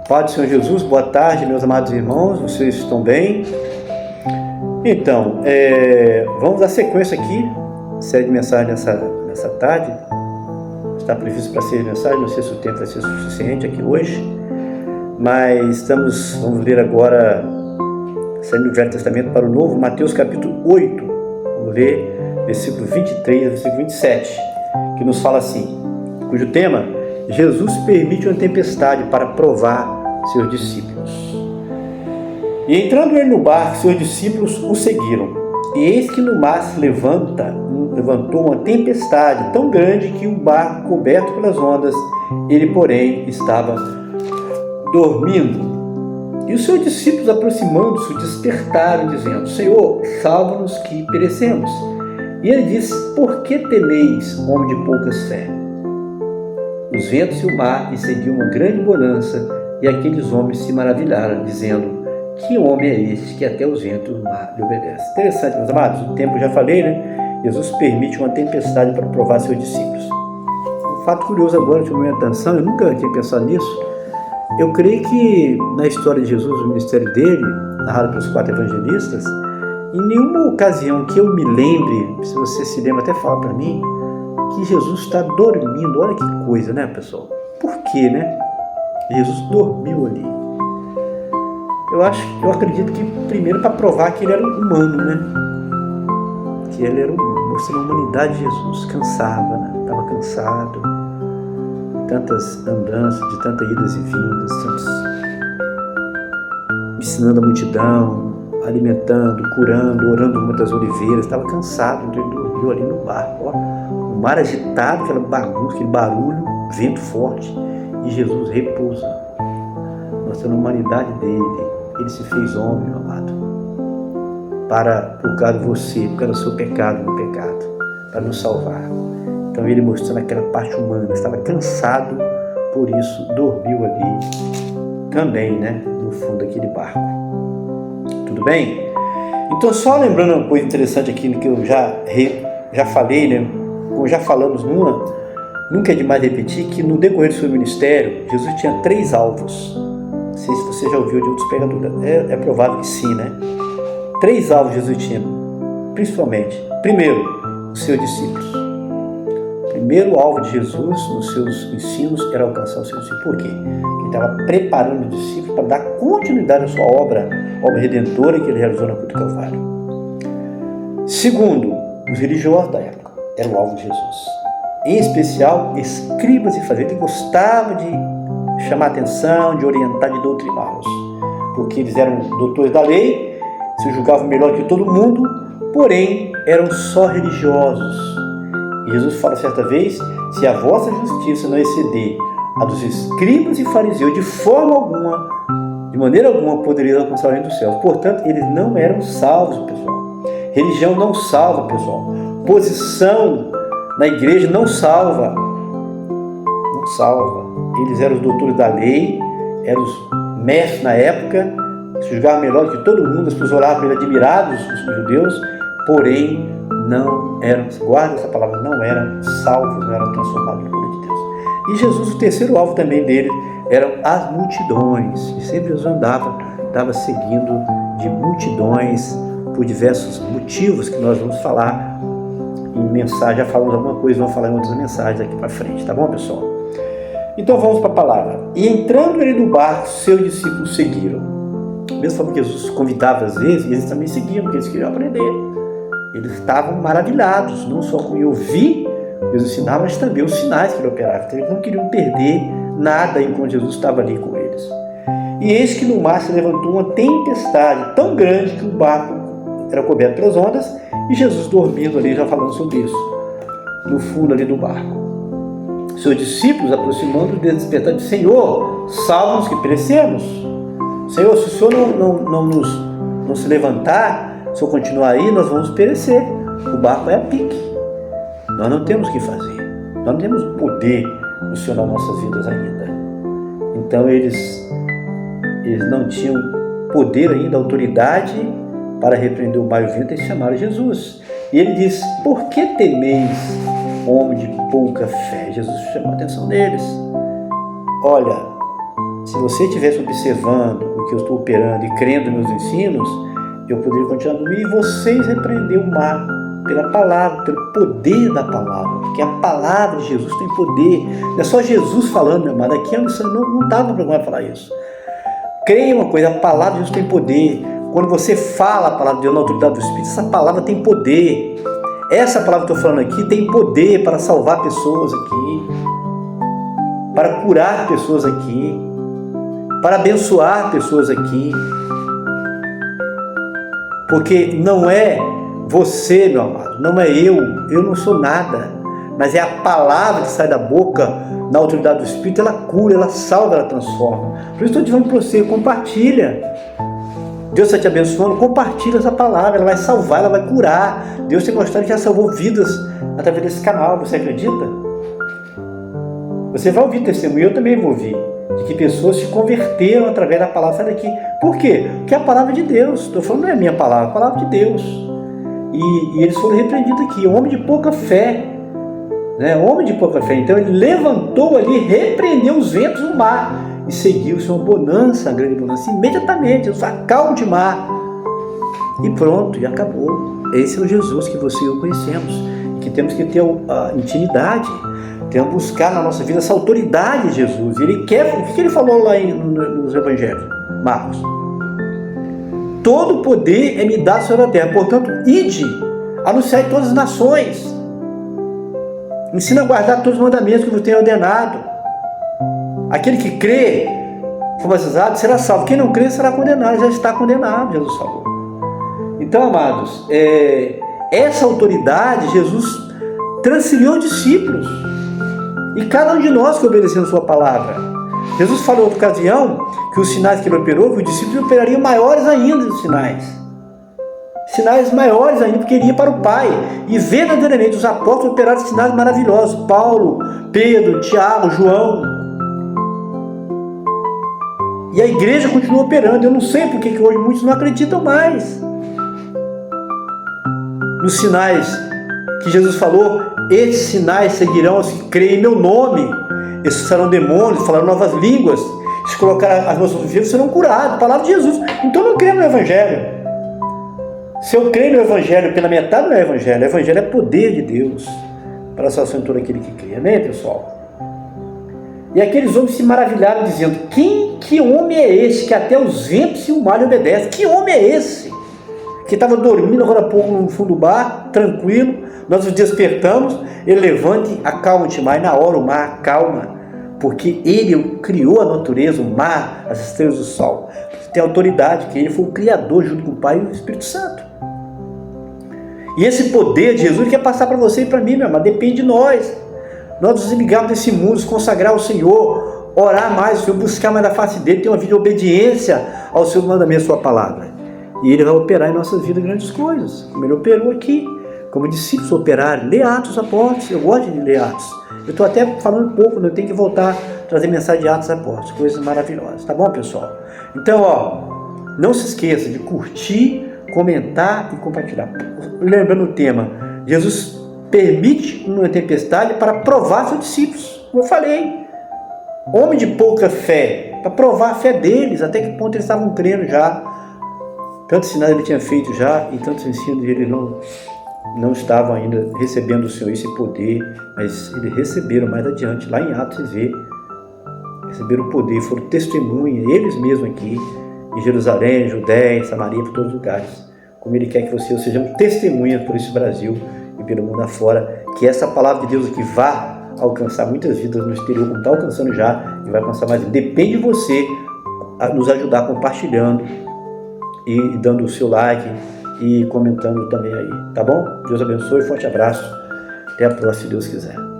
Paz do Senhor Jesus, boa tarde, meus amados irmãos, vocês estão bem? Então, vamos dar sequência aqui, série de mensagens nessa tarde. Está previsto para 6 mensagens, não sei se o tempo vai ser suficiente aqui hoje, mas vamos ler agora, saindo do Velho Testamento para o Novo, Mateus capítulo 8, vamos ler versículo 23 a versículo 27, que nos fala assim, cujo tema, Jesus permite uma tempestade para provar seus discípulos. E entrando ele no barco, seus discípulos o seguiram. E eis que no mar se levantou uma tempestade tão grande que o barco coberto pelas ondas, ele porém estava dormindo. E os seus discípulos aproximando-se o despertaram, dizendo, Senhor, salva-nos que perecemos. E ele disse, por que temeis, homem de poucas fé? Os ventos e o mar excediam uma grande bonança, e aqueles homens se maravilharam, dizendo, que homem é este que até os ventos do mar lhe obedece? Interessante, meus amados, o tempo eu já falei, né? Jesus permite uma tempestade para provar seus discípulos. Um fato curioso agora, chamou minha atenção, eu nunca tinha pensado nisso. Eu creio que na história de Jesus, o ministério dele, narrado pelos 4 evangelistas, em nenhuma ocasião que eu me lembre, se você se lembra, até fala para mim, que Jesus está dormindo. Olha que coisa, né, pessoal? Por quê, né? Jesus dormiu ali. Eu acredito que primeiro para provar que ele era humano, né? Que ele era mostrando a humanidade de Jesus, cansava, né? Estava cansado de tantas andanças, de tantas idas e vindas, ensinando a multidão, alimentando, curando, orando no Monte das Oliveiras, estava cansado, então ele dormiu ali no barco, ó. O mar agitado, aquela bagunça, aquele barulho, vento forte, e Jesus repousa, mostrando a humanidade dele. Ele se fez homem, meu amado, por causa de você, por causa do seu pecado, meu pecado, para nos salvar. Então ele mostrando aquela parte humana, estava cansado, por isso dormiu ali também, né, no fundo daquele barco. Tudo bem? Então só lembrando uma coisa interessante aqui que eu já falei, né, como já falamos nunca é demais repetir que no decorrer do seu ministério, Jesus tinha 3 alvos. Não sei se você já ouviu de outros pregadores, é provável que sim, né? 3 alvos Jesus tinha, principalmente. Primeiro, os seus discípulos. O primeiro alvo de Jesus nos seus ensinos era alcançar os seus discípulos. Por quê? Ele estava preparando os discípulos para dar continuidade à sua obra redentora que ele realizou na cruz do Calvário. Segundo, os religiosos da época eram o alvo de Jesus. Em especial, escribas e fariseus. Ele gostava de chamar a atenção, de orientar, de doutriná-los, porque eles eram doutores da lei, se julgavam melhor que todo mundo, porém eram só religiosos. E Jesus fala certa vez, se a vossa justiça não exceder a dos escribas e fariseus, de maneira alguma poderia alcançar o reino dos céus. Portanto, eles não eram salvos, pessoal. Religião não salva, pessoal. Posição na igreja não salva. Não salva. Eles eram os doutores da lei, eram os mestres na época, se julgavam melhor que todo mundo, as pessoas oravam para ele admirados, os judeus, porém não eram, guarda essa palavra, não eram salvos, não eram transformados no poder de Deus. E Jesus, o terceiro alvo também dele, eram as multidões. E sempre Jesus estava seguindo de multidões por diversos motivos que nós vamos falar em mensagem, já falamos alguma coisa, vamos falar em outras mensagens aqui para frente, tá bom, pessoal? Então vamos para a palavra. E entrando ele no barco, seus discípulos seguiram. Mesmo falando que Jesus convidava às vezes, eles também seguiam, porque eles queriam aprender. Eles estavam maravilhados, não só com ouvir Jesus ensinava, mas também os sinais que ele operava. Então eles não queriam perder nada enquanto Jesus estava ali com eles. E eis que no mar se levantou uma tempestade tão grande que o barco era coberto pelas ondas e Jesus dormindo ali, já falando sobre isso, no fundo ali do barco. Seus discípulos, aproximando dele, despertaram, Senhor, salva-nos que perecemos. Senhor, se o Senhor não se levantar, se eu continuar aí, nós vamos perecer. O barco é a pique. Nós não temos o que fazer. Nós não temos poder no Senhor nas nossas vidas ainda. Então eles não tinham poder ainda, autoridade para repreender o mar e o vento, e chamaram Jesus. E ele diz, por que temeis, homem de pouca fé? Jesus chamou a atenção deles. Olha, Se você estivesse observando o que eu estou operando e crendo nos meus ensinos, eu poderia continuar dormindo e vocês repreender o mar pela palavra, pelo poder da palavra, porque a palavra de Jesus tem poder. Não é só Jesus falando, meu amado, aqui não estava no programa falar isso. Creia uma coisa, a palavra de Jesus tem poder. Quando você fala a palavra de Deus na autoridade do Espírito, essa palavra tem poder. Essa palavra que eu estou falando aqui tem poder para salvar pessoas aqui, para curar pessoas aqui, para abençoar pessoas aqui. Porque não é você, meu amado, não é eu não sou nada, mas é a palavra que sai da boca na autoridade do Espírito, ela cura, ela salva, ela transforma. Por isso estou dizendo para você, compartilha. Deus está te abençoando, compartilha essa palavra, ela vai salvar, ela vai curar. Deus tem mostrado que já salvou vidas através desse canal, você acredita? Você vai ouvir testemunho, eu também vou ouvir, de que pessoas se converteram através da palavra. Sai daqui. Por quê? Porque é a palavra de Deus. Estou falando, não é a minha palavra, é a palavra de Deus. E eles foram repreendidos aqui, homem de pouca fé, né? Homem de pouca fé. Então ele levantou ali, repreendeu os ventos do mar e seguiu-se uma bonança, uma grande bonança, imediatamente, os acalmos de mar. E pronto, e acabou. Esse é o Jesus que você e eu conhecemos, que temos que ter a intimidade, temos que buscar na nossa vida essa autoridade de Jesus. Ele quer, o que ele falou lá nos evangelhos? Marcos: todo poder é me dado sobre a terra, portanto, ide, anunciai em todas as nações, ensina a guardar todos os mandamentos que eu tenho ordenado. Aquele que crê, for batizado, será salvo. Quem não crê será condenado, já está condenado, Jesus falou. Então, amados, essa autoridade Jesus transferiu aos discípulos, e cada um de nós que obedecemos sua palavra. Jesus falou em outra ocasião que os sinais que ele operou, que os discípulos operariam maiores ainda dos sinais maiores ainda, porque ele ia para o Pai. E verdadeiramente os apóstolos operaram sinais maravilhosos: Paulo, Pedro, Tiago, João. E a igreja continua operando. Eu não sei porque que hoje muitos não acreditam mais nos sinais que Jesus falou. Esses sinais seguirão os que creem em meu nome. Esses serão demônios, falarão novas línguas. Se colocar as mãos sobre os enfermos, serão curados. Palavra de Jesus. Então eu não creio no Evangelho. Se eu creio no Evangelho pela metade, não é Evangelho. O Evangelho é poder de Deus para a salvação de todo aquele que crê. Amém, pessoal? E aqueles homens se maravilharam, dizendo: que homem é esse que até os ventos e o mar lhe obedecem? Que homem é esse que estava dormindo agora há pouco no fundo do bar, tranquilo? Nós os despertamos, ele levanta, acalma o mar, e na hora o mar acalma, porque ele criou a natureza, o mar, as estrelas do sol. Tem autoridade, que ele foi o Criador junto com o Pai e o Espírito Santo. E esse poder de Jesus quer passar para você e para mim, meu irmão, depende de nós. Nós nos ligarmos desse mundo, nos consagrar ao Senhor, orar mais ao Senhor, buscar mais da face dele, ter uma vida de obediência ao seu mandamento, à sua palavra. E ele vai operar em nossas vidas grandes coisas, como ele operou aqui, como discípulos operaram. Lê Atos dos Apóstolos, eu gosto de ler Atos. Eu estou até falando pouco, eu tenho que voltar a trazer mensagem de Atos dos Apóstolos, coisas maravilhosas, tá bom, pessoal? Então, não se esqueça de curtir, comentar e compartilhar. Lembrando o tema, Jesus permite uma tempestade para provar seus discípulos, como eu falei. Homem de pouca fé, para provar a fé deles, até que ponto eles estavam crendo já. Tantos sinais ele tinha feito já, e tantos ensinos eles não estavam ainda recebendo do Senhor esse poder, mas eles receberam mais adiante, lá em Atos, vocês vê, receberam o poder, foram testemunha, eles mesmos aqui, em Jerusalém, Judéia, Samaria, por todos os lugares. Como ele quer que você e eu sejamos testemunhas por esse Brasil e pelo mundo afora, que essa palavra de Deus aqui vá alcançar muitas vidas no exterior, como está alcançando já, e vai alcançar mais. Depende de você a nos ajudar compartilhando e dando o seu like e comentando também aí, tá bom? Deus abençoe, forte abraço, até a próxima, se Deus quiser.